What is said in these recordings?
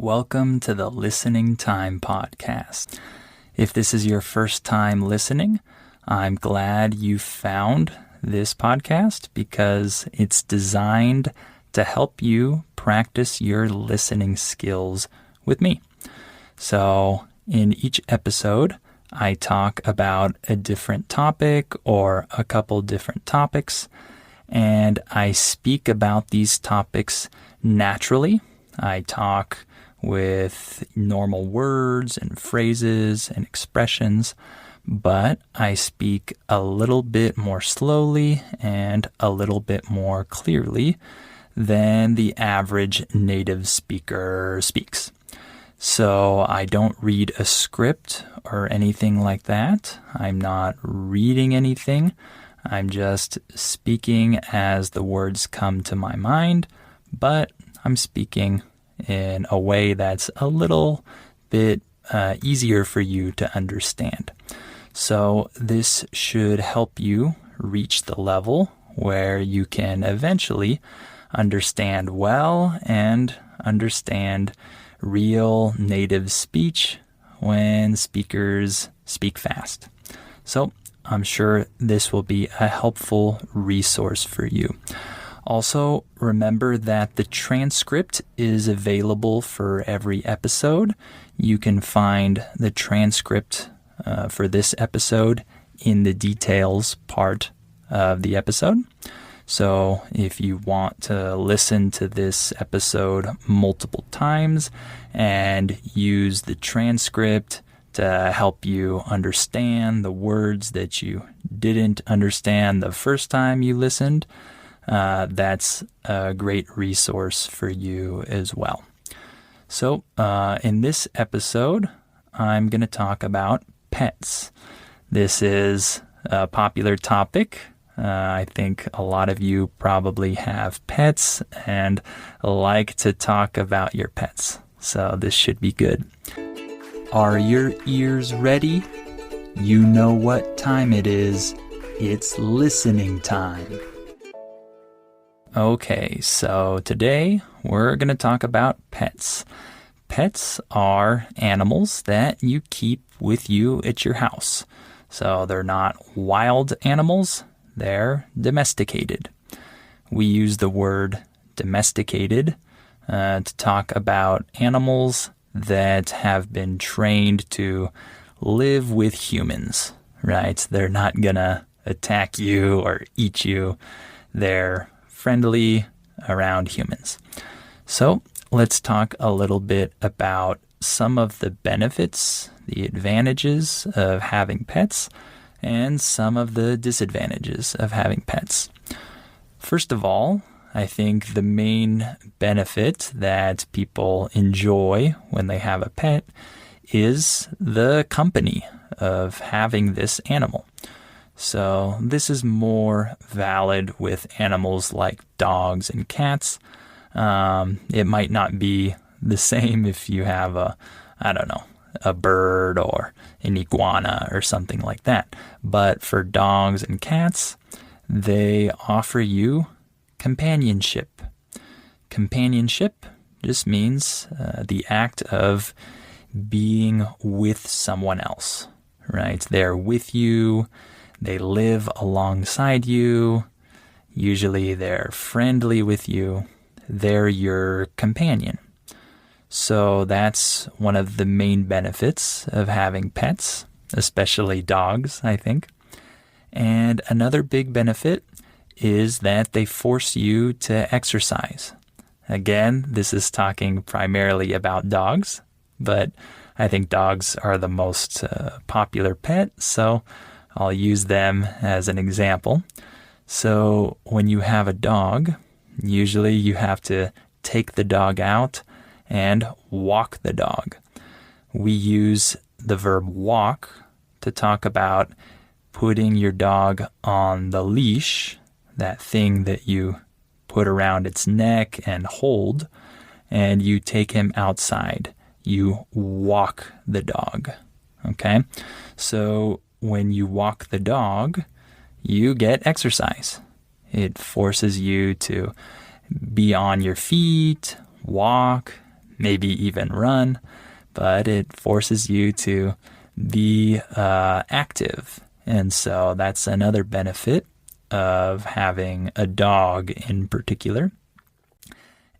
Welcome to the Listening Time Podcast. If this is your first time listening, I'm glad you found this podcast because it's designed to help you practice your listening skills with me. So in each episode, I talk about a different topic or a couple different topics, and I speak about these topics naturally. I talk with normal words and phrases and expressions, but I speak a little bit more slowly and a little bit more clearly than the average native speaker speaks. So I don't read a script or anything like that. I'm not reading anything. I'm just speaking as the words come to my mind, but I'm speaking in a way that's a little bit easier for you to understand. So this should help you reach the level where you can eventually understand well and understand real native speech when speakers speak fast. So I'm sure this will be a helpful resource for you. Also, remember that the transcript is available for every episode. You can find the transcript for this episode in the details part of the episode. So if you want to listen to this episode multiple times and use the transcript to help you understand the words that you didn't understand the first time you listened, that's a great resource for you as well. So in this episode, I'm going to talk about pets. This is a popular topic. I think a lot of you probably have pets and like to talk about your pets. So this should be good. Are your ears ready? You know what time it is. It's listening time. Okay, so today we're going to talk about pets. Pets are animals that you keep with you at your house. So they're not wild animals, they're domesticated. We use the word domesticated to talk about animals that have been trained to live with humans, right? They're not going to attack you or eat you. They're friendly around humans. So let's talk a little bit about some of the benefits, the advantages of having pets, and some of the disadvantages of having pets. First of all, I think the main benefit that people enjoy when they have a pet is the company of having this animal. So this is more valid with animals like dogs and cats. It might not be the same if you have a bird or an iguana or something like that. But for dogs and cats, they offer you companionship. Companionship just means the act of being with someone else, right? They're with you. They live alongside you. Usually they're friendly with you. They're your companion. So that's one of the main benefits of having pets, especially dogs, I think. And another big benefit is that they force you to exercise. Again, this is talking primarily about dogs, but I think dogs are the most popular pet, so I'll use them as an example. So when you have a dog, usually you have to take the dog out and walk the dog. We use the verb walk to talk about putting your dog on the leash, that thing that you put around its neck and hold, and you take him outside. You walk the dog, okay? So when you walk the dog, you get exercise. It forces you to be on your feet, walk, maybe even run, but it forces you to be active. And so that's another benefit of having a dog in particular.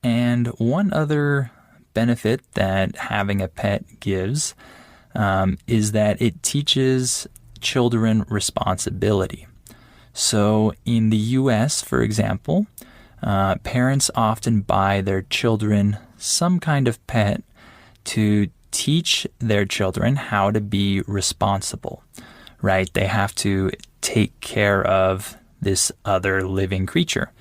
And one other benefit that having a pet gives is that it teaches children responsibility. So in the US, for example, parents often buy their children some kind of pet to teach their children how to be responsible, right? They have to take care of this other living creature.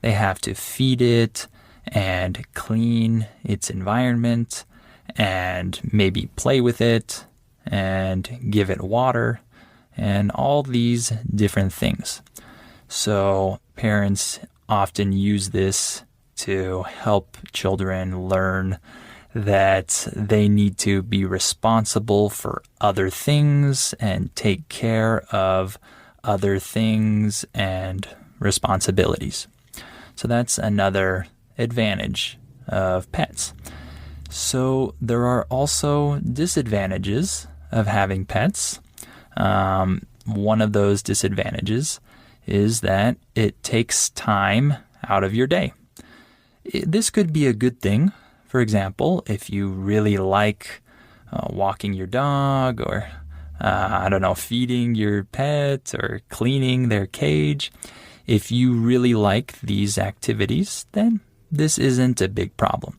They have to feed it and clean its environment and maybe play with it and give it water and all these different things. So parents often use this to help children learn that they need to be responsible for other things and take care of other things and responsibilities. So that's another advantage of pets. So there are also disadvantages of having pets. One of those disadvantages is that it takes time out of your day. This could be a good thing. For example, if you really like walking your dog or, feeding your pet or cleaning their cage, if you really like these activities, then this isn't a big problem.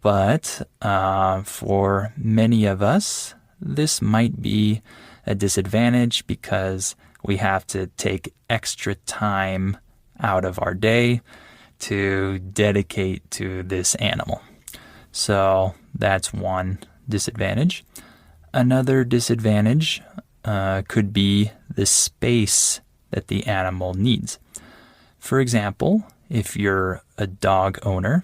But for many of us, this might be a disadvantage because we have to take extra time out of our day to dedicate to this animal. So that's one disadvantage. Another disadvantage could be the space that the animal needs. For example, if you're a dog owner,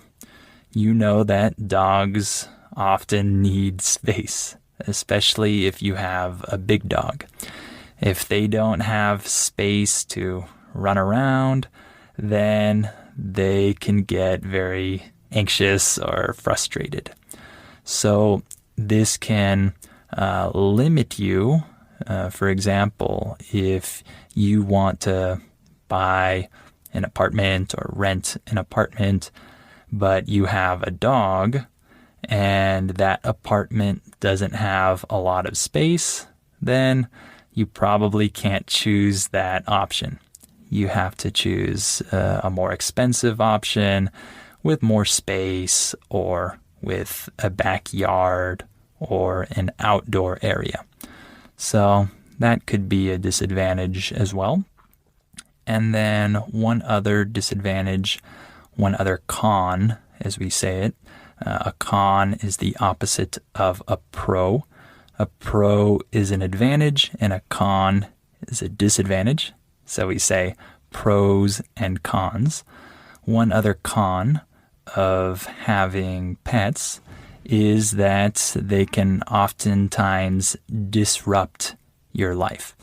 you know that dogs often need space, especially if you have a big dog. If they don't have space to run around, then they can get very anxious or frustrated. So this can limit you. For example, if you want to buy an apartment or rent an apartment, but you have a dog and that apartment doesn't have a lot of space, then you probably can't choose that option. You have to choose a more expensive option with more space or with a backyard or an outdoor area. So that could be a disadvantage as well. And then one other disadvantage, one other con, as we say it, a con is the opposite of a pro. A pro is an advantage and a con is a disadvantage. So we say pros and cons. One other con of having pets is that they can oftentimes disrupt your life.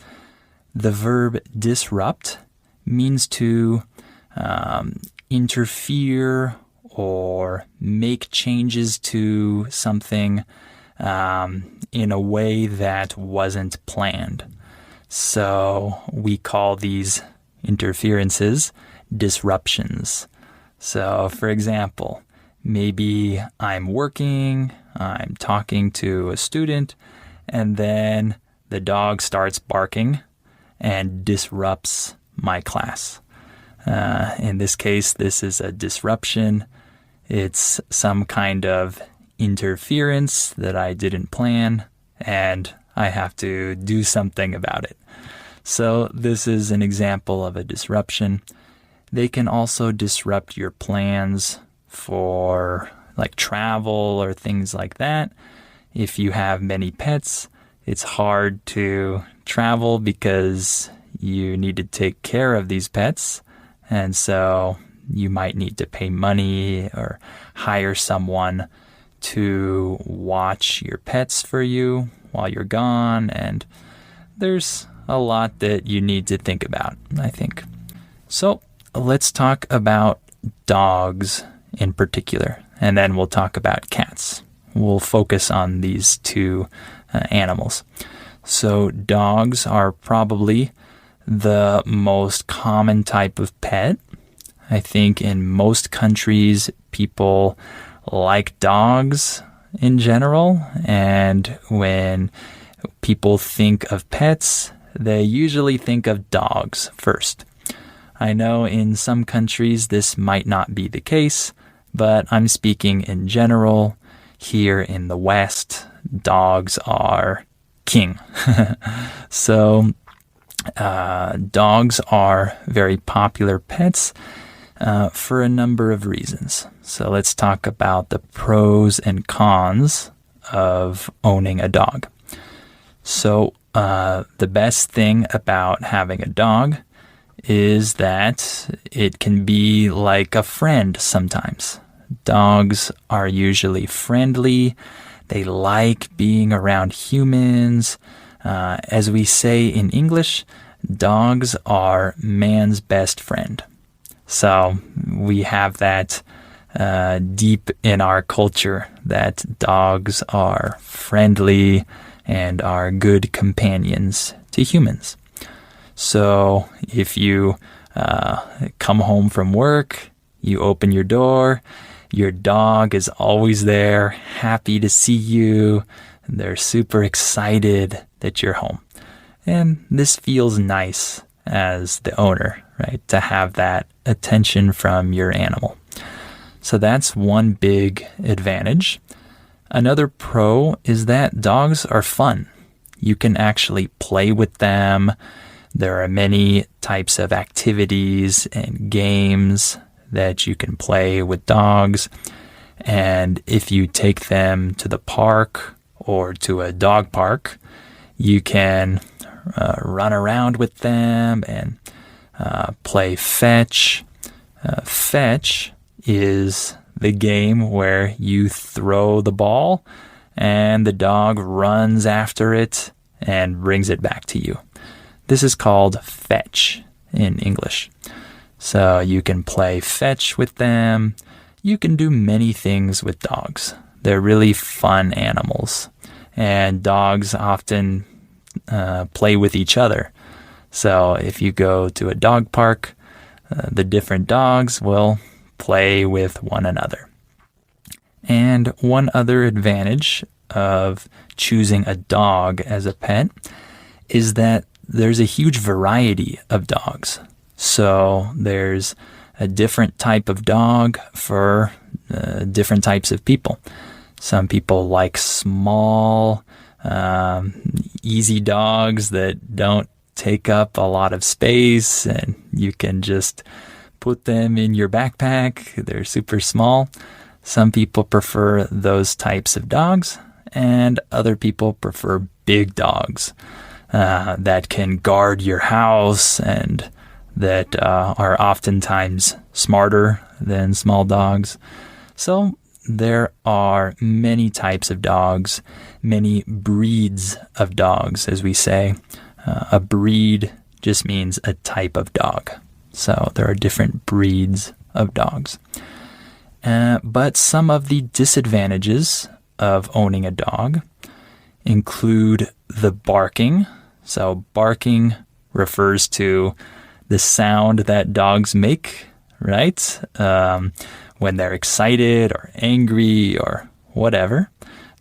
The verb disrupt means to interfere or make changes to something in a way that wasn't planned. So we call these interferences disruptions. So for example, maybe I'm working, I'm talking to a student, and then the dog starts barking and disrupts my class. In this case, this is a disruption. It's some kind of interference that I didn't plan, and I have to do something about it. So this is an example of a disruption. They can also disrupt your plans for like travel or things like that. If you have many pets, it's hard to travel because you need to take care of these pets. And so you might need to pay money or hire someone to watch your pets for you while you're gone. And there's a lot that you need to think about, I think. So let's talk about dogs in particular. And then we'll talk about cats. We'll focus on these two animals. So dogs are probably the most common type of pet. I think in most countries, people like dogs in general. And when people think of pets, they usually think of dogs first. I know in some countries this might not be the case, but I'm speaking in general. Here in the West, dogs are king. So dogs are very popular pets for a number of reasons. So let's talk about the pros and cons of owning a dog. So the best thing about having a dog is that it can be like a friend sometimes. Dogs are usually friendly. They like being around humans. As we say in English, dogs are man's best friend. So we have that deep in our culture that dogs are friendly and are good companions to humans. So if you come home from work, you open your door, your dog is always there, happy to see you. They're super excited that you're home. And this feels nice as the owner, right? To have that attention from your animal. So that's one big advantage. Another pro is that dogs are fun. You can actually play with them. There are many types of activities and games that you can play with dogs. And if you take them to the park or to a dog park, you can run around with them and play fetch. Fetch is the game where you throw the ball and the dog runs after it and brings it back to you. This is called fetch in English. So you can play fetch with them. You can do many things with dogs. They're really fun animals. And dogs often play with each other. So if you go to a dog park, the different dogs will play with one another. And one other advantage of choosing a dog as a pet is that there's a huge variety of dogs. So there's a different type of dog for different types of people. Some people like small, easy dogs that don't take up a lot of space and you can just put them in your backpack. They're super small. Some people prefer those types of dogs, and other people prefer big dogs that can guard your house and that are oftentimes smarter than small dogs. So there are many types of dogs, many breeds of dogs, as we say. A breed just means a type of dog. So there are different breeds of dogs. But some of the disadvantages of owning a dog include the barking. So barking refers to the sound that dogs make, right? When they're excited or angry or whatever,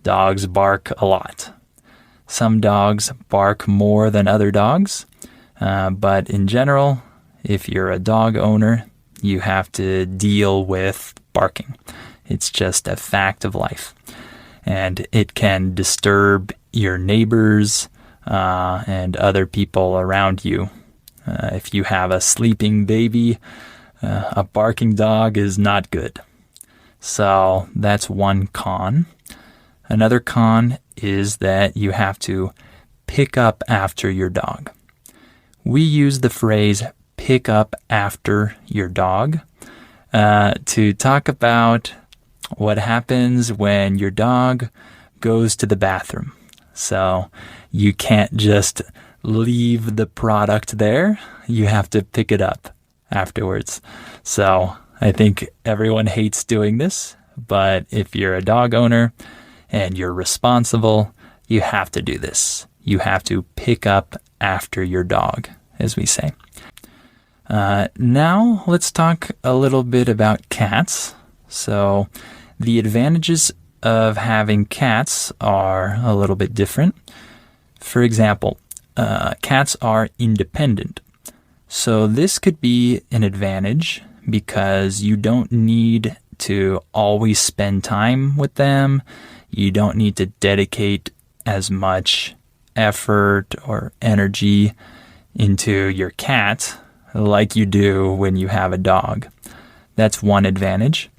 dogs bark a lot. Some dogs bark more than other dogs, but in general, if you're a dog owner, you have to deal with barking. It's just a fact of life. And it can disturb your neighbors and other people around you. If you have a sleeping baby, a barking dog is not good. So that's one con. Another con is that you have to pick up after your dog. We use the phrase pick up after your dog to talk about what happens when your dog goes to the bathroom. So you can't just leave the product there. You have to pick it up afterwards. So I think everyone hates doing this, but if you're a dog owner and you're responsible, you have to do this. You have to pick up after your dog, as we say. Now let's talk a little bit about cats. So the advantages of having cats are a little bit different. For example, cats are independent. So this could be an advantage because you don't need to always spend time with them. You don't need to dedicate as much effort or energy into your cat like you do when you have a dog. That's one advantage.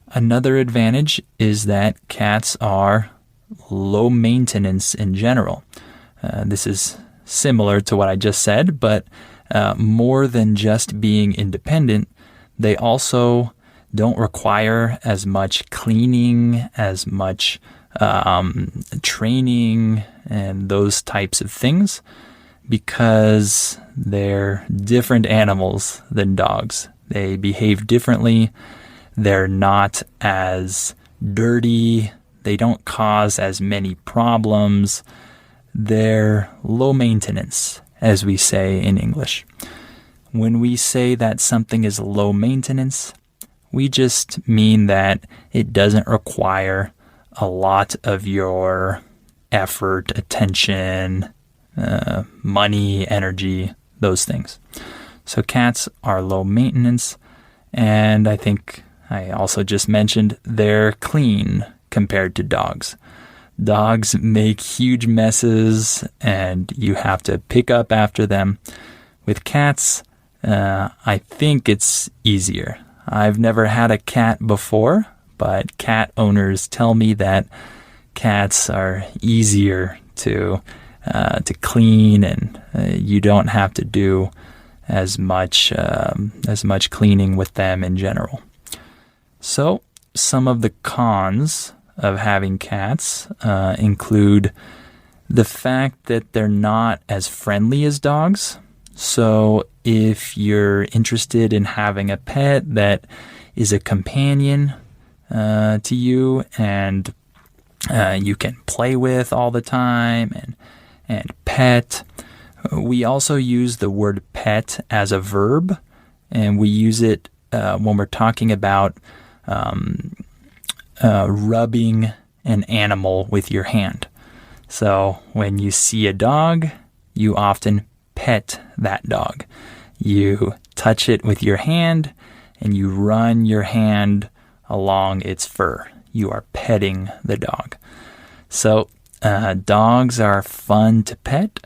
Another advantage is that cats are low maintenance in general. This is similar to what I just said, but more than just being independent, they also don't require as much cleaning, as much training, and those types of things because they're different animals than dogs. They behave differently. They're not as dirty. They don't cause as many problems. They're low maintenance, as we say in English. When we say that something is low maintenance, we just mean that it doesn't require a lot of your effort, attention, money, energy, those things. So cats are low maintenance, and I think I also just mentioned they're clean compared to dogs. Dogs make huge messes, and you have to pick up after them. With cats, I think it's easier. I've never had a cat before, but cat owners tell me that cats are easier to clean, and you don't have to do as much cleaning with them in general. So some of the cons of having cats include the fact that they're not as friendly as dogs. So if you're interested in having a pet that is a companion to you and you can play with all the time and pet. We also use the word pet as a verb, and we use it when we're talking about rubbing an animal with your hand. So when you see a dog, you often pet that dog. You touch it with your hand and you run your hand along its fur. You are petting the dog. So dogs are fun to pet,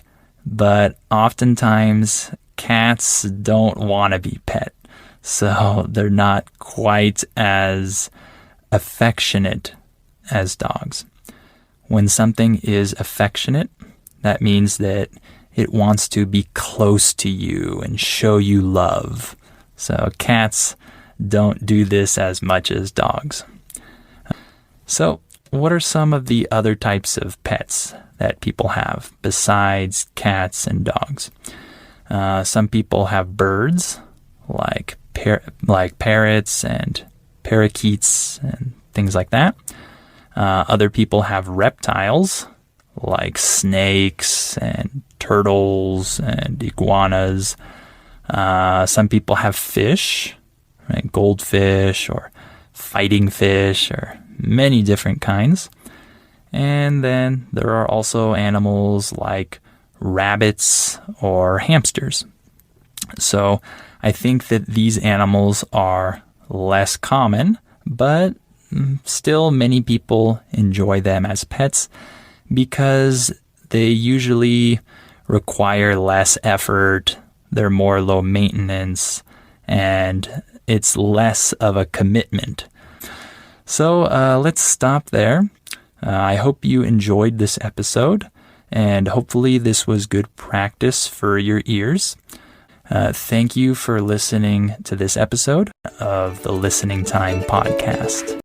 but oftentimes cats don't want to be pet. So they're not quite as affectionate as dogs. When something is affectionate, that means that it wants to be close to you and show you love. So cats don't do this as much as dogs. So what are some of the other types of pets that people have besides cats and dogs? Some people have birds like parrots and parakeets and things like that. Other people have reptiles like snakes and turtles and iguanas. Some people have fish, right? Goldfish or fighting fish or many different kinds. And then there are also animals like rabbits or hamsters. So I think that these animals are less common, but still many people enjoy them as pets because they usually require less effort, they're more low maintenance, and it's less of a commitment. So let's stop there. I hope you enjoyed this episode, and hopefully this was good practice for your ears. Thank you for listening to this episode of the Listening Time Podcast.